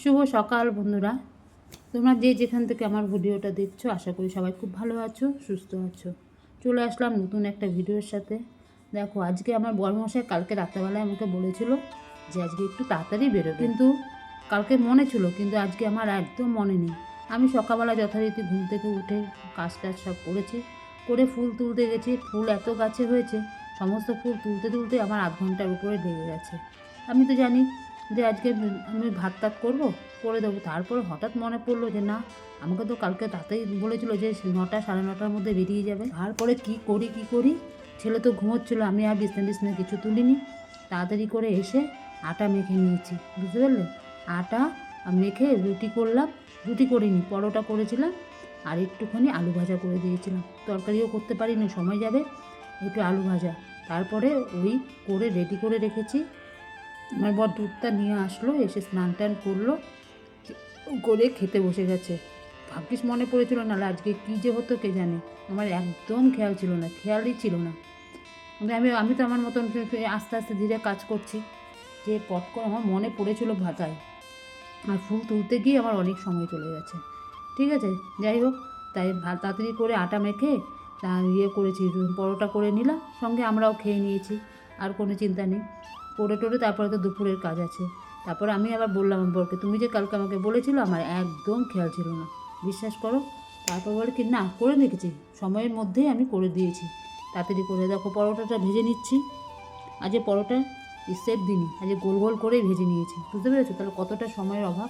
শুভ সকাল বন্ধুরা, তোমরা যে যেখান থেকে আমার ভিডিওটা দেখছো আশা করি সবাই খুব ভালো আছো, সুস্থ আছো। চলে আসলাম নতুন একটা ভিডিওর সাথে। দেখো, আজকে আমার বড়মশাই কালকে রাত্রেবেলায় আমাকে বলেছিল যে আজকে একটু তাড়াতাড়ি বেরোবে, কিন্তু কালকে মনে ছিল, কিন্তু আজকে আমার একদম মনে নেই। আমি সকালবেলা যথারীতি ঘুম থেকে উঠে কাজ টাজ সব করেছি, করে ফুল তুলতে গেছি। ফুল এত গাছে হয়েছে, সমস্ত ফুল তুলতে তুলতে আমার আধ ঘন্টার উপরে লেগে গেছে। আমি তো জানি যে আজকে আমি ভাত টাত করবো, করে দেবো। তারপরে হঠাৎ মনে পড়লো যে না, আমাকে তো কালকে তাতেই বলেছিল যে 9টা সাড়ে 9টার মধ্যে বেরিয়ে যাবে। তারপরে কি করি, ছেলে তো ঘুমোচ্ছিলো, আমি আর বিছনা কিছু তুলিনি। তাড়াতাড়ি করে এসে আটা মেখে নিয়েছি, বুঝতে পারলে। আটা মেখে রুটি করলাম, রুটি করিনি, পরোটা করেছিলাম, আর একটুখানি আলু ভাজা করে দিয়েছিলাম। তরকারিও করতে পারিনি, সময় যাবে, একটু আলু ভাজা। তারপরে ওই করে রেডি করে রেখেছি। আমার বর দুধটা নিয়ে আসলো, এসে স্নান টান করলো, করে খেতে বসে গেছে। ভাগ্যিস মনে পড়েছিল, নাহলে আজকে কী যে হতো কে জানে। আমার একদম খেয়ালই ছিল না। আমি তো আমার মতন আস্তে আস্তে ধীরে কাজ করছি, যে পট করে আমার মনে পড়েছিল ভাতায়। আর ফুল তুলতে গিয়ে আমার অনেক সময় চলে গেছে। ঠিক আছে, যাই হোক, তাই তাড়াতাড়ি করে আটা মেখে করেছি, পরোটা করে নিলাম, সঙ্গে আমরাও খেয়ে নিয়েছি। আর কোনো চিন্তা নেই। করে টোরে তারপরে তো দুপুরের কাজ আছে। তারপরে আমি আবার বললাম আমার বরকে, তুমি যে কালকে আমাকে বলেছিল, আমার একদম খেয়াল ছিল না, বিশ্বাস করো। তারপর বলে কি, না করে রেখেছি, সময়ের মধ্যেই আমি করে দিয়েছি। তাড়াতাড়ি করে দেখো, পরোটাটা ভেজে নিচ্ছি। আজ পরোটা সেফ দিনই, আজ গোল গোল করেই ভেজে নিয়েছি, বুঝতে পেরেছো? তাহলে কতটা সময়ের অভাব।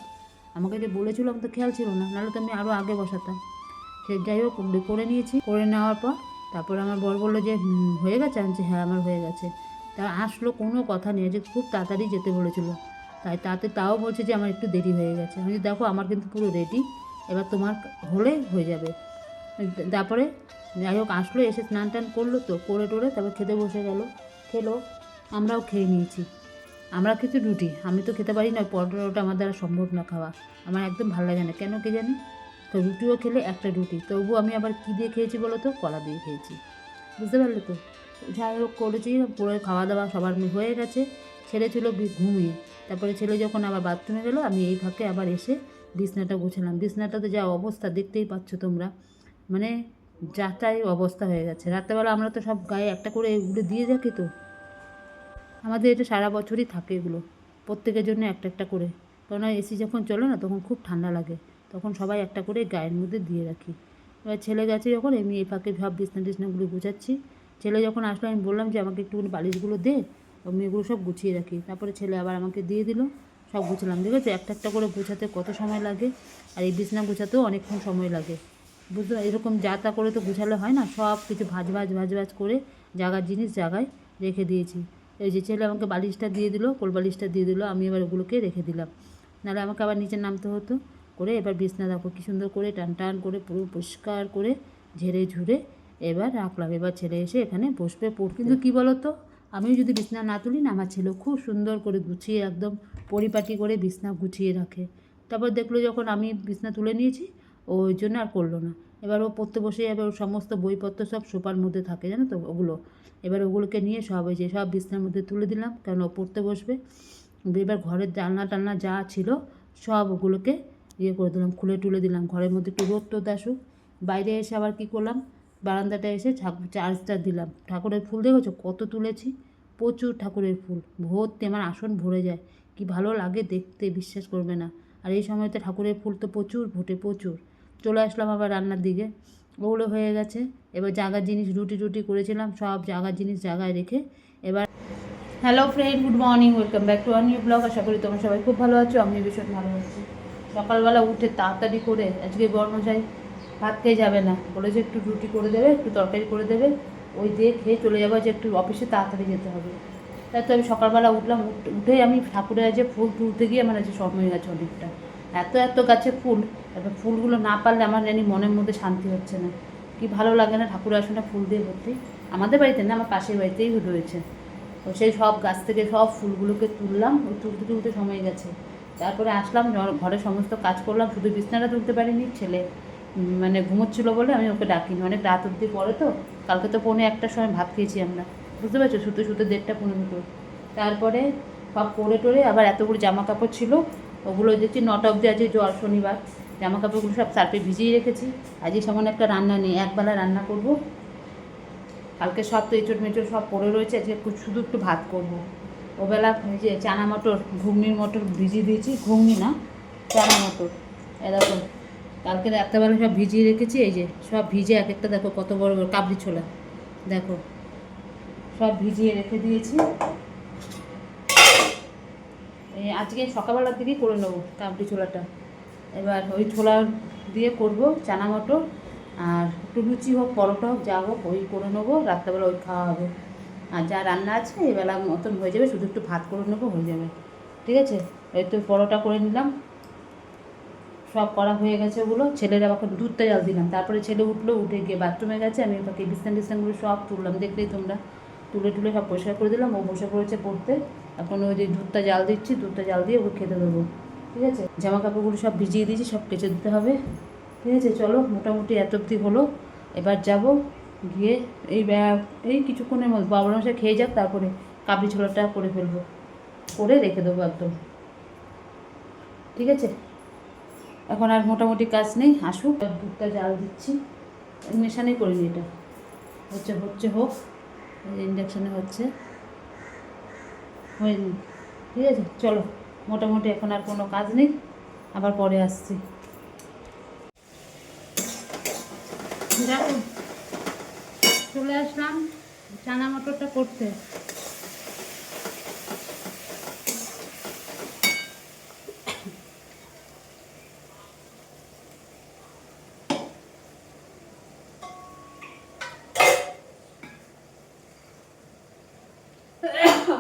আমাকে যে বলেছিল, আমি তো খেয়াল ছিল না, নাহলে তো আমি আরও আগে বসাতাম। সে যাই হোক, করে নিয়েছি। করে নেওয়ার পর তারপর আমার বর বললো যে হয়ে গেছে। আমি হ্যাঁ, আমার হয়ে গেছে। তা আসলো, কোনো কথা নেই, যে খুব তাড়াতাড়ি যেতে বলেছিল, তাও বলছে যে আমার একটু দেরি হয়ে গেছে। আমি দেখো, আমার কিন্তু পুরো রেডি, এবার তোমার হলে হয়ে যাবে। তারপরে যাই হোক আসলো, এসে স্নান টান করলো, তো করে টোরে তারপর খেতে বসে গেল, খেলো, আমরাও খেয়ে নিয়েছি। আমরা কিছু রুটি, আমি তো খেতে পারি না, পরোটা আমার দ্বারা সম্ভব না খাওয়া, আমার একদম ভালো লাগে না, কেন কে জানি। তো রুটিও খেলে একটা রুটি, তবুও আমি আবার কী দিয়ে খেয়েছি বলো তো, কলা দিয়ে খেয়েছি, বুঝতে পারলে তো। যাই হোক করেছি, পরে খাওয়া দাওয়া সবার হয়ে গেছে। ছেলে ছিল ঘুমিয়ে। তারপরে ছেলে যখন আবার বাথরুমে গেলো, আমি এই ফাঁকে আবার এসে বিছনাটা গুছালাম। বিছনাটাতে যা অবস্থা দেখতেই পাচ্ছ তোমরা, মানে যাচাই অবস্থা হয়ে গেছে। রাত্রেবেলা আমরা তো সব গায়ে একটা করে উড়ে দিয়ে রাখি, তো আমাদের এটা সারা বছরই থাকে এগুলো, প্রত্যেকের জন্য একটা একটা করে। কারণ এসি যখন চলে না, তখন খুব ঠান্ডা লাগে, তখন সবাই একটা করে গায়ের মধ্যে দিয়ে রাখি। এবার ছেলে গেছে যখন, আমি এই ফাঁকে সব বিছনাগুলো গুছাচ্ছি। ছেলে যখন আসলো, আমি বললাম যে আমাকে একটুখানি বালিশগুলো দে, আমি এগুলো সব গুছিয়ে রাখি। তারপরে ছেলে আবার আমাকে দিয়ে দিল, সব গুছালাম। দেখেছো একটা একটা করে গুছাতে কত সময় লাগে, আর এই বিছনা গুছাতেও অনেকক্ষণ সময় লাগে, বুঝতে। এরকম যা তা করে তো গুছালে হয় না, সব কিছু ভাজ করে জায়গার জিনিস জায়গায় রেখে দিয়েছি। এই যে ছেলে আমাকে বালিশটা দিয়ে দিল, কোল বালিশটা দিয়ে দিল, আমি এবার ওগুলোকে রেখে দিলাম, নাহলে আমাকে আবার নিচে নামতে হতো। করে এবার বিছনা দেখো কী সুন্দর করে টান টান করে পুরো পরিষ্কার করে ঝেড়ে ঝুড়ে এবার রাখলাম। এবার ছেলে এসে এখানে বসবে পড়তে। কিন্তু কী বলো তো, আমি যদি বিছনা না তুলি না, আমার ছেলে খুব সুন্দর করে গুছিয়ে একদম পরিপাটি করে বিছনা গুছিয়ে রাখে। তারপর দেখলো যখন আমি বিছনা তুলে নিয়েছি, ওই জন্য আর করলো না। এবার ও পড়তে বসে যাবে, ওর সমস্ত বইপত্র সব সোফার মধ্যে থাকে, জানো তো ওগুলো। এবার ওগুলোকে নিয়ে সব ওই যে সব বিছনার মধ্যে তুলে দিলাম, কারণ ও পড়তে বসবে। এবার ঘরের জানলা টালনা যা ছিল সব ওগুলোকে করে দিলাম, খুলে টুলে দিলাম। ঘরের মধ্যে একটু রোদ টোদ আসুক। বাইরে এসে আবার কী করলাম, বারান্দাটা এসে চার্জটা দিলাম। ঠাকুরের ফুল দেখেছো কত তুলেছি, প্রচুর ঠাকুরের ফুল ভর্তি, আমার আসন ভরে যায়, কি ভালো লাগে দেখতে, বিশ্বাস করবে না। আর এই সময়তে ঠাকুরের ফুল তো প্রচুর ফোটে, প্রচুর। চলে আসলাম আবার রান্নার দিকে, ওগুলো হয়ে গেছে। এবার জাগার জিনিস রুটি করেছিলাম, সব জাগার জিনিস জায়গায় রেখে এবার। Hello friend, good morning, welcome back to new blog. আশা করি তোমরা সবাই খুব ভালো আছো, আমি ভীষণ ভালো আছি। সকালবেলা উঠে তাড়াতাড়ি করে, আজকে বর্মশাই ভাত খেয়ে যাবে না, বলেছে একটু রুটি করে দেবে, একটু তরকারি করে দেবে, ওই দিয়ে খেয়ে চলে যাবো, যে একটু অফিসে তাড়াতাড়ি যেতে হবে। তাই তো আমি সকালবেলা উঠলাম, উঠেই আমি ঠাকুরের যে ফুল তুলতে গিয়ে আমার আজকে সময় গেছে অনেকটা। এত গাছে ফুল, এবার ফুলগুলো না পারলে আমার জানি মনের মধ্যে শান্তি হচ্ছে না, কি ভালো লাগে না ঠাকুরের আসনে ফুল দিয়ে ভর্তি। আমাদের বাড়িতে না, আমার পাশের বাড়িতেই রয়েছে। তো সেই সব গাছ থেকে সব ফুলগুলোকে তুললাম, ওই তুলতে সময় গেছে। তারপরে আসলাম, ঘরে সমস্ত কাজ করলাম, শুধু বিছনাটা তুলতে পারিনি। ছেলে মানে ঘুমোচ্ছিলো বলে আমি ওকে ডাকিনি, অনেক রাত অবধি পরে তো। কালকে তো 1:45-র সময় ভাত খেয়েছি আমরা, বুঝতে পারছো, শুতে 1:30-1:45। তারপরে সব করে টোরে আবার এতগুলো জামা কাপড় ছিল, ওগুলো দেখছি 9টা অবধি আছে জ্বর, শনিবার। জামা কাপড়গুলো সব সার্ফে ভিজিয়ে রেখেছি। আজকে সামান্য একটা রান্না নেই, একবেলা রান্না করব। কালকে সব তো এঁচড় মেচড় সব পড়ে রয়েছে, আজকে শুধু একটু ভাত করব। ওবেলা এই যে চানা মটর, ঘুগনির মটর ভিজিয়ে দিয়েছি, ঘুগনি না চানা মটর, এরকম কালকে রাত্রেবেলা সব ভিজিয়ে রেখেছি। এই যে সব ভিজে এক একটা দেখো কত বড় বড় কাবলি ছোলা, দেখো সব ভিজিয়ে রেখে দিয়েছি। এই আজকে সকালবেলার দিকেই করে নেবো কাবলি ছোলাটা। এবার ওই ছোলা দিয়ে করব চানা মটর, আর একটু লুচি হোক পরোটা হোক যা হোক ওই করে নেবো, রাত্রেবেলা ওই খাওয়া হবে। আর যা রান্না আছে এবেলা মতন হয়ে যাবে, শুধু একটু ভাত করে নেবো, হয়ে যাবে। ঠিক আছে, এই তো পরোটা করে নিলাম, সব করা হয়ে গেছে ওগুলো। ছেলের আবার দুধটা জাল দিলাম, তারপরে ছেলে উঠলো, উঠে গিয়ে বাথরুমে গেছে। আমি বাকি বিছান টিছানগুলো সব তুললাম, দেখলেই তোমরা, তুলে টুলে সব পরিষ্কার করে দিলাম। ও বসে পড়েছে পড়তে, এখন ওই যে দুধটা জাল দিচ্ছি, দুধটা জাল দিয়ে ওকে খেতে দেবো। ঠিক আছে, জামা কাপড়গুলো সব ভিজিয়ে দিয়েছি, সব কেচে দিতে হবে। ঠিক আছে, চলো মোটামুটি এত অবধি হলো। এবার যাব গিয়ে এই কিছুক্ষণের মধ্যে বাবুর মশাই খেয়ে যাক, তারপরে কাবলি ছোলাটা করে ফেলবো, করে রেখে দেবো একদম। ঠিক আছে, এখন আর মোটামুটি কাজ নেই, আসুক। দুধটা জাল দিচ্ছি, মেশানেই করিনি, এটা হচ্ছে হোক, ইন্ডাকশানে হচ্ছে, হয়নি। ঠিক আছে, চলো মোটামুটি এখন আর কোনো কাজ নেই, আবার পরে আসছি। দেখো চলে আসলাম চানা মটরটা করতে।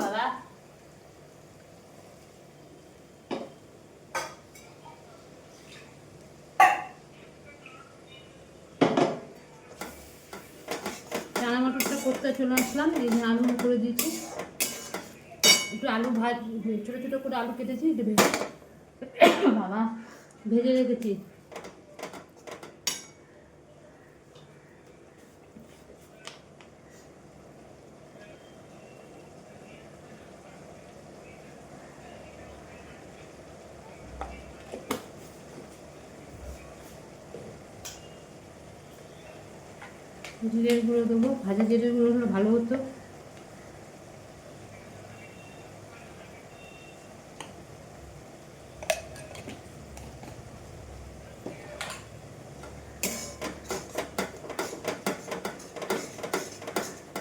বাবা চানা মটরটা করতে চলে আসলাম। এই যে আলু করে দিয়েছি, একটু আলু ছোটো ছোটো করে আলু কেটেছি, একটু ভেজে বাবা ভেজে রেখেছি। জিরের গুঁড়ো দেবো, ভাজা জিরের গুঁড়ো হলে ভালো হতো।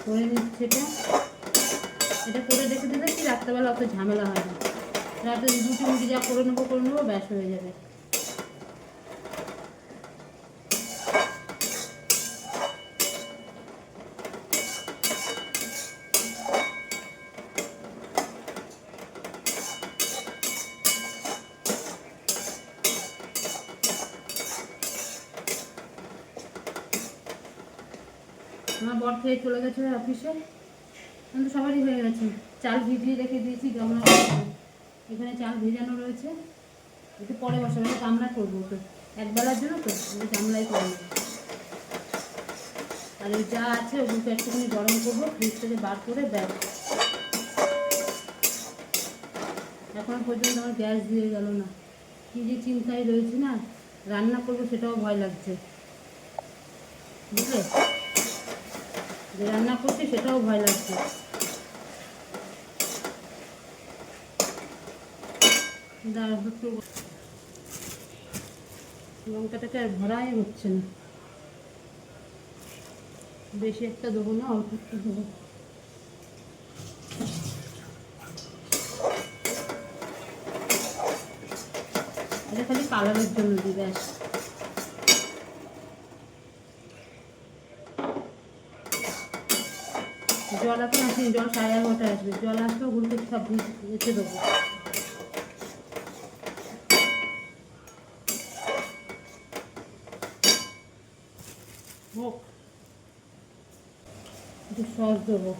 করে নিচ্ছি এটা করে রেখে দিলে কি রাত্রেবেলা অত ঝামেলা হয় না। রাতে রুটি মুটি যা করে নেবো ব্যাস হয়ে যাবে। আমার বর খেয়ে চলে গেছে অফিসে, কিন্তু সবারই হয়ে গেছে। চাল ভিজিয়ে রেখে দিয়েছি গামলা, এখানে চাল ভেজানো রয়েছে, একটু পরে বসাবো, গামলা করবো তো একবেলার জন্য, তো গামলাই করবো। আর ওই যা আছে ওগুলোকে একটুখানি গরম করবো, ফ্রিজ থেকে বার করে ব্যাগ। এখন পর্যন্ত আমার গ্যাস দিয়ে গেল না, কী যে চিন্তায় রয়েছে না, রান্না করবো সেটাও ভয় লাগছে, বুঝলে, যে রান্না করছি সেটাও ভয় লাগছে। লঙ্কাটাকে আর ভরাই হচ্ছে না, বেশি একটা দেবো না, অল্প একটু দেবো। এটা খালি কালারের জন্য দিই, ব্যাস। জল এখন আসেনি, জল 11:30 আসবে, জল আসলে ওগুলোকে সব রেখে দেবো। হোক, একটু সস দেবো।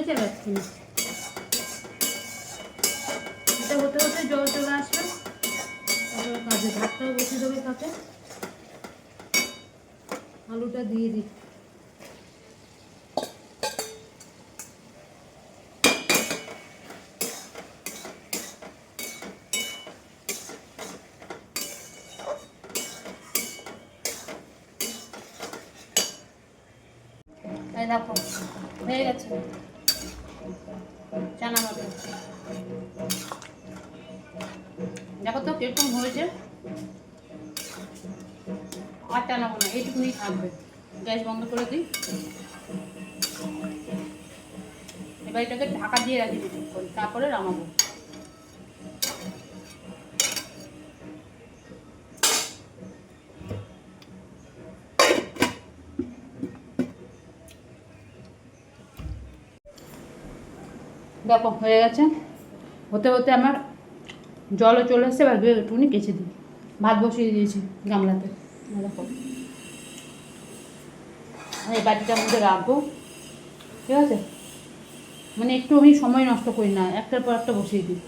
চালাচ্ছি না। এটা হতে হতে জল চলে আসবে, তারপরে কাজে ভাতটাও বসিয়ে দেবে তাতে। আলুটা দিয়ে দিই। এই দেখো হয়ে গেছে চানা মটর। দেখো তো কিরকম হয়েছে। আর টানাবো না, এইটুকুনি থাকবে। গ্যাস বন্ধ করে দিই। এবার এটাকে ঢাকা দিয়ে রাখি কিছুক্ষণ, তারপরে নামাবো। দেখো হয়ে গেছে, হতে হতে আমার জলও চলে এসছে। এবার একটুখানি কেচে দিই। ভাত বসিয়ে দিয়েছি গামলাতে। দেখো এই বাটিটার মধ্যে রাখবো, ঠিক আছে? মানে একটু আমি সময় নষ্ট করি না, একটার পর একটা বসিয়ে দিই।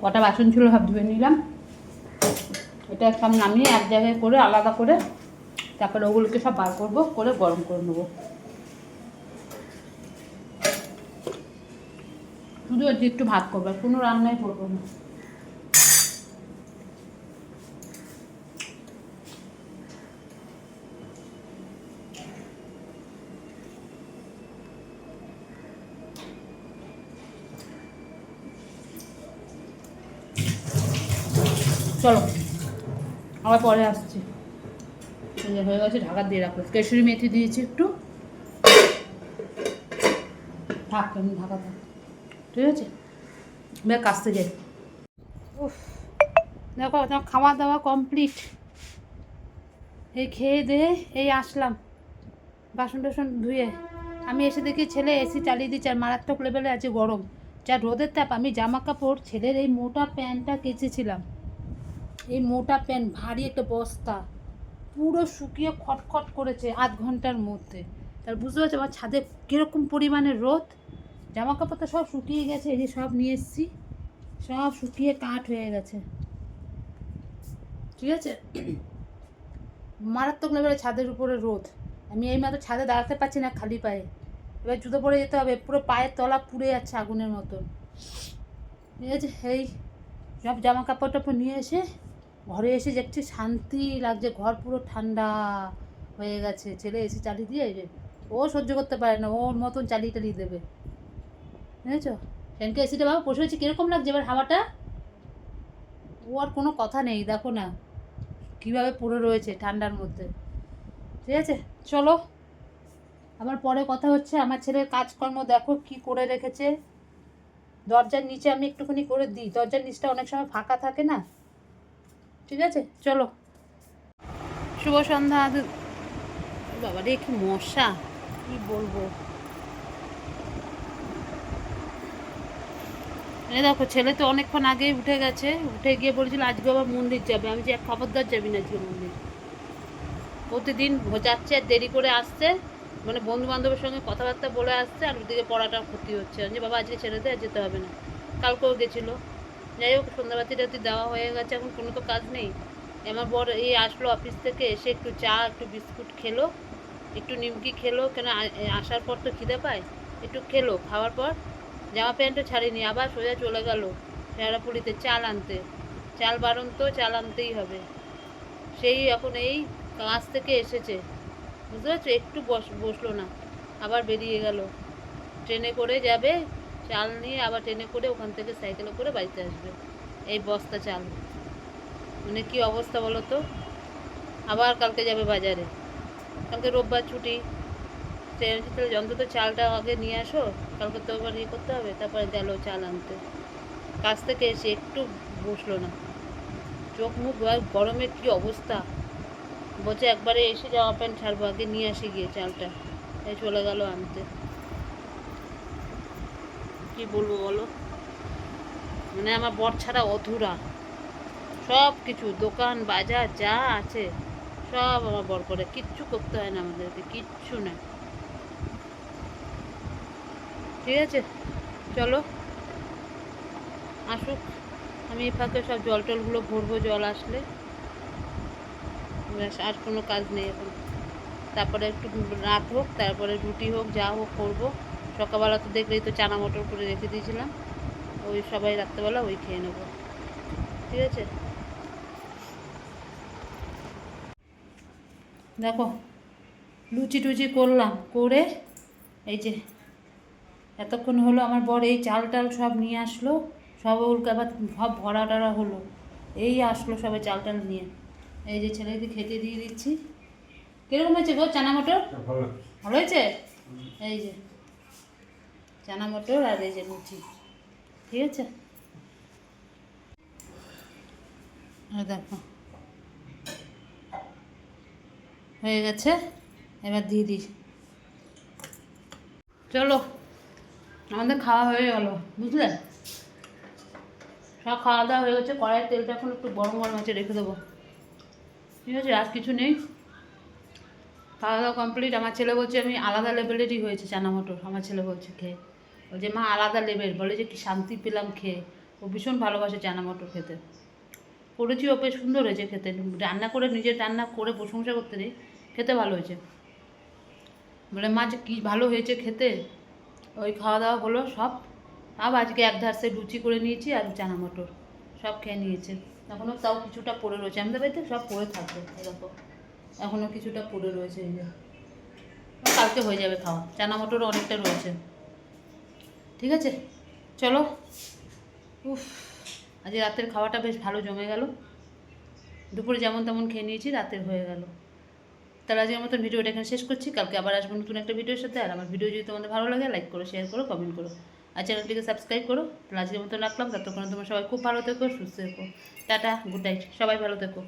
কটা বাসন ছিল সব ধুয়ে নিলাম। এটা সব নামিয়ে এক জায়গায় করে আলাদা করে তারপরে ওগুলোকে সব বার করবো, করে গরম করে নেবো। শুধু একটু ভাত করবো, কোনো রান্নাই করবো না। চলো আবার পরে আসছি। হয়ে গেছে, ঢাকা দিয়ে রাখবো। কেশরি মেথি দিয়েছি একটু, থাক আমি ঢাকা থাক, ঠিক আছে? এবার কাছতে যাই। উফ দেখো খাওয়া দাওয়া কমপ্লিট। এই খেয়ে দিয়ে এই আসলাম বাসন টাসন ধুয়ে। আমি এসে দেখি ছেলে এসি চালিয়ে দিচ্ছে, আর মারাত্মক লেভেলে আছে গরম, যা রোদের তাপ। আমি জামা কাপড় ছেলের এই মোটা প্যান্টটা কেচেছিলাম, এই মোটা প্যান্ট ভারী একটা বস্তা, পুরো শুকিয়ে খটখট করেছে আধ ঘন্টার মধ্যে। তাহলে বুঝতে পারছি আমার ছাদে কীরকম পরিমাণে রোদ। জামা কাপড় তো সব শুকিয়ে গেছে, এই যে সব নিয়ে এসেছি, সব শুকিয়ে কাঠ হয়ে গেছে, ঠিক আছে? মারাত্মক লেভেলে ছাদের উপরে রোদ। আমি এই মাত্র ছাদে দাঁড়াতে পারছি না খালি পায়ে। এবার জুতো পরে যেতে হবে, পুরো পায়ের তলা পুড়ে যাচ্ছে আগুনের মতন, ঠিক আছে? এই সব জামা কাপড় টাপড় নিয়ে এসে ঘরে এসে দেখছি শান্তি লাগছে, ঘর পুরো ঠান্ডা হয়ে গেছে। ছেলে এসি চালিয়ে দিয়ে ও সহ্য করতে পারে না, ওর মতন চালিয়ে টালিয়ে দেবে, বুঝেছো? ফ্যানকে এসিটা বাবা বসে হয়েছে, কীরকম লাগছে এবার হাওয়াটা? ও আর কোনো কথা নেই, দেখো না কীভাবে পড়ে রয়েছে ঠান্ডার মধ্যে, ঠিক আছে? চলো আবার পরে কথা হচ্ছে। আমার ছেলের কাজকর্ম দেখো কি করে রেখেছে। দরজার নিচে আমি একটুখানি করে দিই, দরজার নিচটা অনেক সময় ফাঁকা থাকে না, ঠিক আছে? চলো শুভ সন্ধ্যা। বাবা রে কি মশা, কি বলবো। এই দেখো ছেলে তো অনেকক্ষণ আগেই উঠে গেছে, উঠে গিয়ে বলেছিল আজকে আবার মন্দির যাবে। আমি যে এক খবরদার যাবি না আজকে মন্দির। প্রতিদিন যাচ্ছে আর দেরি করে আসছে, মানে বন্ধু বান্ধবের সঙ্গে কথাবার্তা বলে আসছে, আর ওদিকে পড়াটার ক্ষতি হচ্ছে। যে বাবা আজকে ছেড়ে দে, আর যেতে হবে না। কালকেও গেছিলো। যাই হোক সন্ধ্যাবাতি টাতি দেওয়া হয়ে গেছে, এখন কোনো তো কাজ নেই। আমার বর এই আসলো অফিস থেকে, এসে একটু চা একটু বিস্কুট খেলো, একটু নিমকি খেলো, কেন আসার পর তো খিদে পায়, একটু খেলো। খাওয়ার পর জামা প্যান্টও ছাড়িনি, আবার সোজা চলে গেল শেয়ারাপুরিতে চাল আনতে। চাল বারণ তো, চাল আনতেই হবে। সেই এখন এই কাজ থেকে এসেছে, বুঝতে পারছো? একটু বসলো না, আবার বেরিয়ে গেল। ট্রেনে করে যাবে, চাল নিয়ে আবার ট্রেনে করে ওখান থেকে সাইকেলে করে বাড়িতে আসবে। এই বস্তা চাল, মানে কি অবস্থা বলো তো? আবার কালকে যাবে বাজারে, কালকে রোববার ছুটি। তাহলে অন্তত চালটা আগে নিয়ে আসো, কালকে তো আবার ইয়ে করতে হবে। তারপরে গেল চাল আনতে, কাছ থেকে এসে একটু বসলো না। চোখ মুখ গরমের কি অবস্থা। বলছে একবারে এসে জামা প্যান্ট ছাড়বো, আগে নিয়ে আসি গিয়ে চালটা। এই চলে গেল আনতে। কি বলবো বলো, মানে আমার বর ছাড়া অধুরা। সব কিছু দোকান বাজার যা আছে সব আমার বর করে, কিচ্ছু করতে হয় না আমাদেরকে, কিচ্ছু না। ঠিক আছে, চলো আসুক, আমি এই ফাঁকে সব জল টলগুলো ভরবো, জল আসলে। ব্যাস, আর কোনো কাজ নেই এখন। তারপরে একটু রাত হোক, তারপরে রুটি হোক, যা হোক করবো। সকালবেলা তো দেখলেই তো চানা মটর করে রেখে দিয়েছিলাম, ওই সবাই রাত্রেবেলা ওই খেয়ে নেবো। ঠিক আছে, দেখো লুচি টুচি করলাম, করে এই যে এতক্ষণ হলো আমার বর এই চাল টাল সব নিয়ে আসলো, সব উল্কা আবার সব ভরা টরা হলো, এই আসলো সবাই চাল টাল নিয়ে। এই যে ছেলেকে খেতে দিয়ে দিচ্ছি। কীরকম হয়েছে গো চানা মটর? ভালো হয়েছে। এই যে চানা মটর আর এই যে লুচি, ঠিক আছে। দেখো হয়ে গেছে, এবার দিয়ে দিই। চলো, আমাদের খাওয়া হয়ে গেল, বুঝলে। সব খাওয়া দাওয়া হয়ে গেছে, কড়াইয়ের তেলটা এখন একটু গরম গরম আছে, রেখে দেবো। ঠিক আছে, আর কিছু নেই, খাওয়া দাওয়া কমপ্লিট। আমার ছেলে বলছে আমি আলাদা লেভেলেরই হয়েছে চানা মটর, আমার ছেলে বলছে খেয়ে, বলছে মা আলাদা লেভেল, বলে যে কি শান্তি পেলাম খেয়ে। ও ভীষণ ভালোবাসে চানা মটর খেতে। করেছি, ও বেশ সুন্দর হয়েছে খেতে, রান্না করে নিজের রান্না করে প্রশংসা করতে নেই, খেতে ভালো হয়েছে। বলে মা যে কী ভালো হয়েছে খেতে। ওই খাওয়া দাওয়া হলো সব, আজকে এক ধারসে লুচি করে নিয়েছি আর চানা মটর সব খেয়ে নিয়েছে। এখনও তাও কিছুটা পড়ে রয়েছে, আমাদের বাড়িতে সব পড়ে থাকবে এরকম, এখনও কিছুটা পড়ে রয়েছে। এই যে কালকে হয়ে যাবে খাওয়া, চানা মটরও অনেকটা রয়েছে। ঠিক আছে, চলো। উফ, আজ রাতের খাওয়াটা বেশ ভালো জমে গেল, দুপুরে যেমন তেমন খেয়ে নিয়েছি, রাতের হয়ে গেল। তাহলে আজকের মতন ভিডিওটা এখানে শেষ করছি, কালকে আবার আসবো নতুন একটা ভিডিওর সাথে। আর আমার ভিডিও যদি তোমাদের ভালো লাগে, লাইক করো, শেয়ার করো, কমেন্ট করো, আর চ্যানেলটিকে সাবস্ক্রাইব করো। তাহলে আজকের মতন রাখলাম, ততক্ষণ তোমরা সবাই খুব ভালো থেকো, সুস্থ থেকো। টাটা, গুড নাইট, সবাই ভালো থেকো।